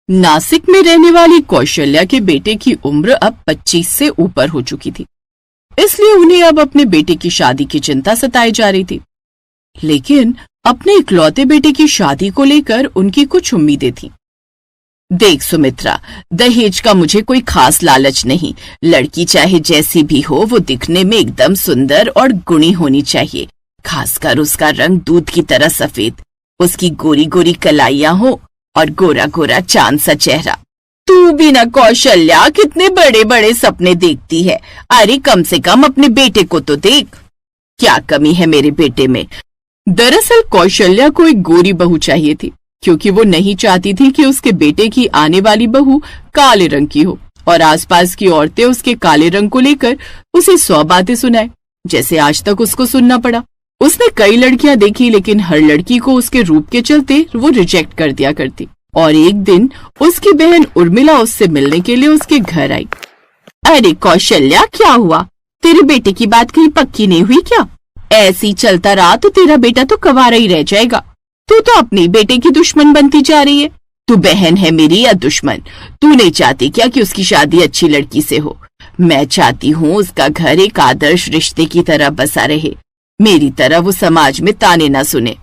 नासिक में रहने वाली कौशल्या के बेटे की उम्र अब 25 से ऊपर हो चुकी थी, इसलिए उन्हें अब अपने बेटे की शादी की चिंता सताई जा रही थी। लेकिन अपने इकलौते बेटे की शादी को लेकर उनकी कुछ उम्मीदें थीं। देख सुमित्रा, दहेज का मुझे कोई खास लालच नहीं। लड़की चाहे जैसी भी हो, वो दिखने में एकदम सुंदर और गुणी होनी चाहिए। खासकर उसका रंग दूध की तरह सफेद, उसकी गोरी गोरी कलाइयां हो और गोरा गोरा चांद सा चेहरा। तू भी ना कौशल्या, कितने बड़े बड़े सपने देखती है। अरे कम से कम अपने बेटे को तो देख, क्या कमी है मेरे बेटे में। दरअसल कौशल्या को एक गोरी बहू चाहिए थी, क्योंकि वो नहीं चाहती थी कि उसके बेटे की आने वाली बहू काले रंग की हो और आसपास की औरतें उसके काले रंग को लेकर उसे 100 बातें सुनाए, जैसे आज तक उसको सुनना पड़ा। उसने कई लड़कियां देखी, लेकिन हर लड़की को उसके रूप के चलते वो रिजेक्ट कर दिया करती। और एक दिन उसकी बहन उर्मिला उससे मिलने के लिए उसके घर आई। अरे कौशल्या, क्या हुआ? तेरे बेटे की बात कहीं पक्की नहीं हुई क्या? ऐसी चलता रहा तो तेरा बेटा तो कवारा ही रह जाएगा। तू तो अपने बेटे की दुश्मन बनती जा रही है। तू बहन है मेरी या दुश्मन? तू नहीं चाहती क्या कि उसकी शादी अच्छी लड़की से हो? मैं चाहती हूँ उसका घर एक आदर्श रिश्ते की तरह बसा रहे, मेरी तरह वो समाज में ताने ना सुने।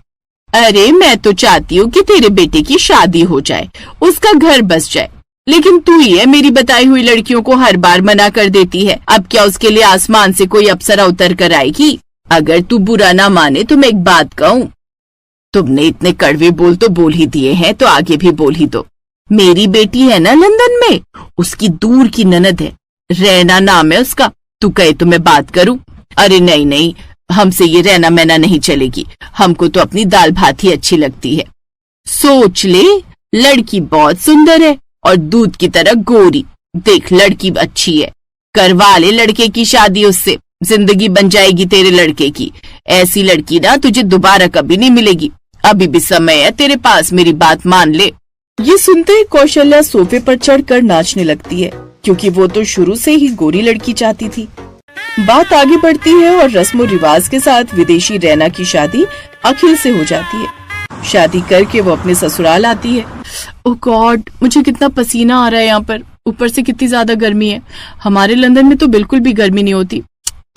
अरे मैं तो चाहती हूँ कि तेरे बेटे की शादी हो जाए, उसका घर बस जाए, लेकिन तू ही है मेरी बताई हुई लड़कियों को हर बार मना कर देती है। अब क्या उसके लिए आसमान से कोई अप्सरा उतर कर आएगी? अगर तू बुरा ना माने तो मैं एक बात कहूँ। तुमने इतने कड़वे बोल तो बोल ही दिए हैं, तो आगे भी बोल ही दो। मेरी बेटी है ना लंदन में, उसकी दूर की ननद है, रैना नाम है उसका। तू कहे तो मैं बात करूं? अरे नहीं नहीं, हमसे ये रहना मैना नहीं चलेगी। हमको तो अपनी दाल भात ही अच्छी लगती है। सोच ले, लड़की बहुत सुंदर है और दूध की तरह गोरी। देख, लड़की अच्छी है, करवा ले लड़के की शादी उससे, जिंदगी बन जाएगी तेरे लड़के की। ऐसी लड़की ना तुझे दोबारा कभी नहीं मिलेगी। अभी भी समय है तेरे पास, मेरी बात मान ले। ये सुनते ही कौशल्या सोफे पर चढ़कर नाचने लगती है, क्योंकि वो तो शुरू से ही गोरी लड़की चाहती थी। बात आगे बढ़ती है और रस्मो रिवाज के साथ विदेशी रैना की शादी अखिल से हो जाती है। शादी करके वो अपने ससुराल आती है। ओह गॉड, मुझे कितना पसीना आ रहा है यहाँ पर, ऊपर से कितनी ज्यादा गर्मी है। हमारे लंदन में तो बिल्कुल भी गर्मी नहीं होती,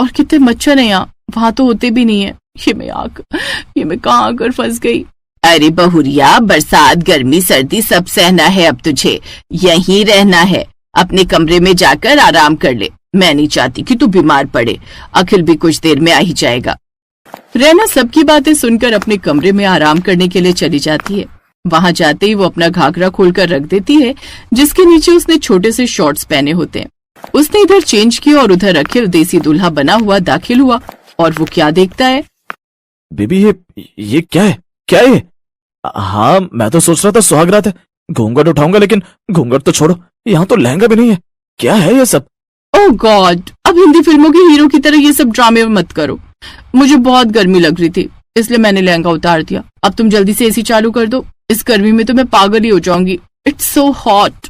और कितने मच्छर है यहाँ, वहाँ तो होते भी नहीं है। ये मैं कहाँ आकर फंस गई। अरे बहुरिया, बरसात गर्मी सर्दी सब सहना है अब तुझे, यहीं रहना है। अपने कमरे में जाकर आराम कर ले, मैं नहीं चाहती कि तू बीमार पड़े। अखिल भी कुछ देर में आ ही जाएगा। रैना सबकी बातें सुनकर अपने कमरे में आराम करने के लिए चली जाती है। वहां जाते ही वो अपना घाघरा खोलकर रख देती है, जिसके नीचे उसने छोटे से शॉर्ट्स पहने होते हैं। उसने इधर चेंज किया और उधर अखिल देसी दूल्हा बना हुआ दाखिल हुआ, और वो क्या देखता है। बेबी, ये क्या है? क्या है? हाँ, मैं तो सोच रहा था सुहागरात है, घूंघट उठाऊंगा, लेकिन घूंघट तो छोड़ो, यहाँ तो लहंगा भी नहीं है। क्या है ये सब? ओह गॉड, अब हिंदी फिल्मों के हीरो की तरह ये सब ड्रामे मत करो। मुझे बहुत गर्मी लग रही थी, इसलिए मैंने लहंगा उतार दिया। अब तुम जल्दी से एसी चालू कर दो, इस गर्मी में तो मैं पागल ही हो जाऊंगी। It's so hot.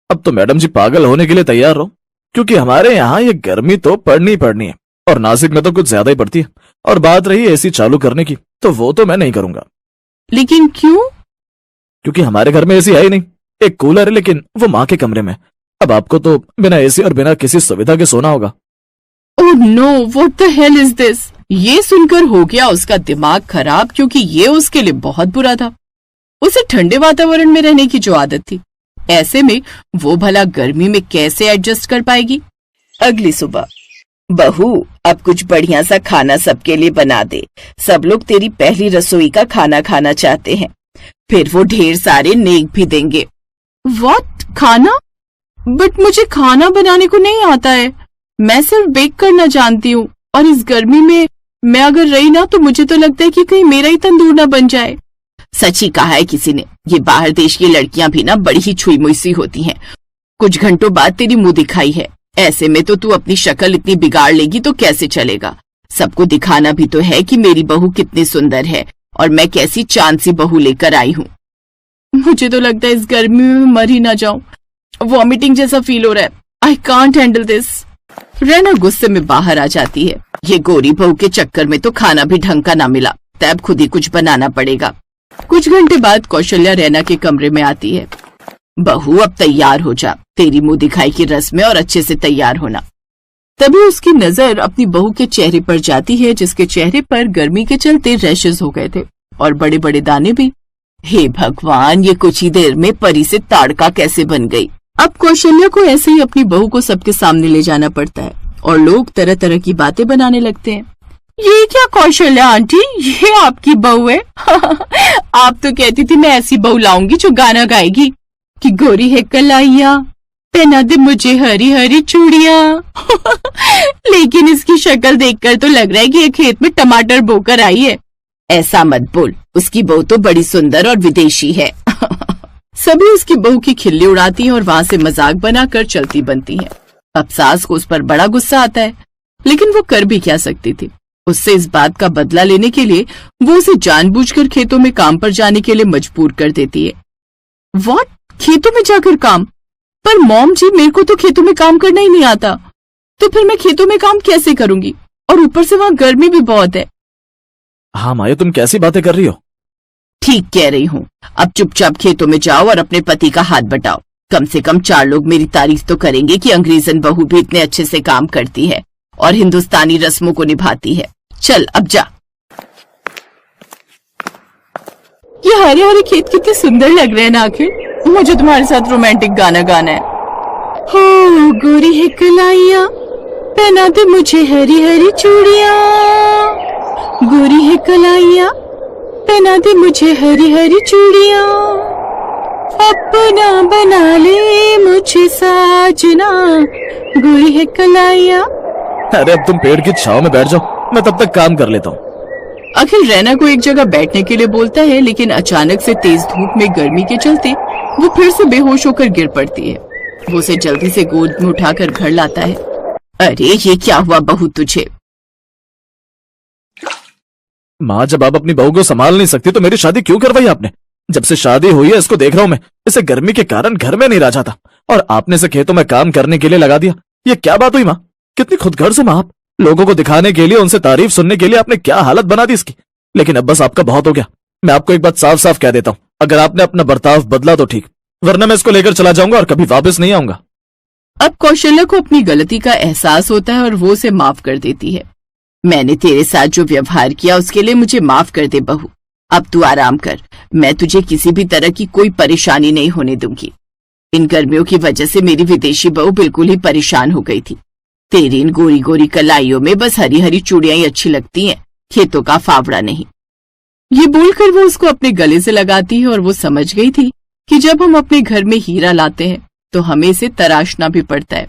अब तो मैडम जी पागल होने के लिए तैयार रहो, क्योंकि हमारे यहाँ ये गर्मी तो पड़नी पड़नी है, और नासिक में तो कुछ ज्यादा ही पड़ती है। और बात रही एसी चालू करने की, तो वो तो मैं नहीं करूंगा। लेकिन क्यों? क्योंकि हमारे घर में एसी है ही नहीं। एक कूलर है, लेकिन वो माँ के कमरे में। अब आपको तो बिना एसी और बिना किसी सुविधा के सोना होगा। Oh no, what the hell is this? ये सुनकर हो गया उसका दिमाग खराब, क्योंकि ये उसके लिए बहुत बुरा था। उसे ठंडे वातावरण में रहने की जो आदत थी, ऐसे में वो भला गर्मी में कैसे एडजस्ट कर पाएगी। अगली सुबह, बहू अब कुछ बढ़िया सा खाना सबके लिए बना दे। सब लोग तेरी पहली रसोई का खाना खाना चाहते हैं, फिर वो ढेर सारे नेक भी देंगे। व्हाट? खाना? बट मुझे खाना बनाने को नहीं आता है, मैं सिर्फ बेक करना जानती हूँ, और इस गर्मी में मैं अगर रही ना तो मुझे तो लगता है कि कहीं मेरा ही तंदूर ना बन जाए। सच ही कहा है किसी ने, ये बाहर देश की लड़कियां भी ना बड़ी ही छुई मुई सी होती हैं। कुछ घंटों बाद तेरी मुंह दिखाई है, ऐसे में तो तू अपनी शक्ल इतनी बिगाड़ लेगी तो कैसे चलेगा। सबको दिखाना भी तो है कि मेरी बहू कितनी सुंदर है और मैं कैसी चांद सी बहू लेकर आई हूँ। मुझे तो लगता है इस गर्मी में मर ही ना जाऊं, वॉमिटिंग जैसा फील हो रहा है। I can't handle this. Raina गुस्से में बाहर आ जाती है। ये गोरी बहू के चक्कर में तो खाना भी ढंग का ना मिला, तब खुद ही कुछ बनाना पड़ेगा। कुछ घंटे बाद कौशल्या रैना के कमरे में आती है। बहू अब तैयार हो जा, तेरी मुंह दिखाई की रस्म है और अच्छे से तैयार होना। तभी उसकी नजर अपनी बहू के चेहरे पर जाती है, जिसके चेहरे पर गर्मी के चलते रैशेज हो गए थे और बड़े बड़े दाने भी। हे भगवान, ये कुछ ही देर में परी से ताड़का कैसे बन गई। अब कौशल्या को ऐसे ही अपनी बहू को सबके सामने ले जाना पड़ता है और लोग तरह तरह की बातें बनाने लगते हैं। ये क्या कौशल्या आंटी, ये आपकी बहू है? आप तो कहती थी मैं ऐसी बहू लाऊंगी जो गाना गाएगी कि गोरी है कलाइया, पहना दे मुझे हरी हरी चूड़ियां। लेकिन इसकी शक्ल देखकर तो लग रहा है कि ये खेत में टमाटर बोकर आई है। ऐसा मत बोल, उसकी बहू तो बड़ी सुंदर और विदेशी है। सभी उसकी बहू की खिल्ली उड़ाती हैं और वहां से मजाक बनाकर चलती बनती हैं। अब सास को उस पर बड़ा गुस्सा आता है, लेकिन वो कर भी क्या सकती थी। उससे इस बात का बदला लेने के लिए वो उसे जानबूझकर खेतों में काम पर जाने के लिए मजबूर कर देती है। व्हाट? खेतों में जाकर काम? पर मॉम जी, मेरे को तो खेतों में काम करना ही नहीं आता, तो फिर मैं खेतों में काम कैसे करूंगी? और ऊपर से वहां गर्मी भी बहुत है। हाँ माया, तुम कैसी बातें कर रही हो? ठीक कह रही हूँ। अब चुपचाप खेतों में जाओ और अपने पति का हाथ बटाओ। कम से कम 4 लोग मेरी तारीफ तो करेंगे कि अंग्रेजन बहू भी इतने अच्छे से काम करती है और हिंदुस्तानी रस्मों को निभाती है। चल अब जा। ये हरे हरे खेत कितने सुंदर लग रहे हैं ना। आखिर मुझे तुम्हारे साथ रोमांटिक गाना गाना है। हो गोरी है कलाइया, पहना दे मुझे हरी हरी चूड़ियां। गोरी है कलाइया, पहना दे मुझे हरी हरी चूड़ियां। अपना बना ले मुझे साजना, गोरी है कलाइया। अरे अब तुम पेड़ की छांव में बैठ जाओ, मैं तब तक काम कर लेता हूँ। अखिल रैना को एक जगह बैठने के लिए बोलता है, लेकिन अचानक से तेज धूप में गर्मी के चलते वो फिर से बेहोश होकर गिर पड़ती है। वो उसे जल्दी से गोद में उठाकर घर लाता है। अरे ये क्या हुआ बहू तुझे? माँ, जब आप अपनी बहू को संभाल नहीं सकती तो मेरी शादी क्यों करवाई आपने? जब से शादी हुई है इसको देख रहा हूँ मैं, इसे गर्मी के कारण घर में नहीं रह जाता और आपने इसे खेतों में काम करने के लिए लगा दिया। ये क्या बात हुई माँ? कितनी खुदगर्ज हो माँ आप। लोगों को दिखाने के लिए, उनसे तारीफ सुनने के लिए आपने क्या हालत बना दी इसकी। लेकिन अब बस आपका बहुत हो गया। मैं आपको एक बात साफ साफ कह देता हूँ, अगर आपने अपना बर्ताव बदला तो ठीक, वरना मैं इसको लेकर चला जाऊंगा और कभी वापस नहीं आऊंगा। अब कौशल्या को अपनी गलती का एहसास होता है और वो उसे माफ कर देती है। मैंने तेरे साथ जो व्यवहार किया उसके लिए मुझे माफ कर दे बहू। अब तू आराम कर, मैं तुझे किसी भी तरह की कोई परेशानी नहीं होने दूंगी। इन गर्मियों की वजह से मेरी विदेशी बहू बिल्कुल ही परेशान हो गई थी। तेरी इन गोरी गोरी कलाइयों में बस हरी हरी चूड़ियां ही अच्छी लगती हैं, खेतों का फावड़ा नहीं। ये बोलकर वो उसको अपने गले से लगाती है और वो समझ गई थी कि जब हम अपने घर में हीरा लाते हैं तो हमें इसे तराशना भी पड़ता है।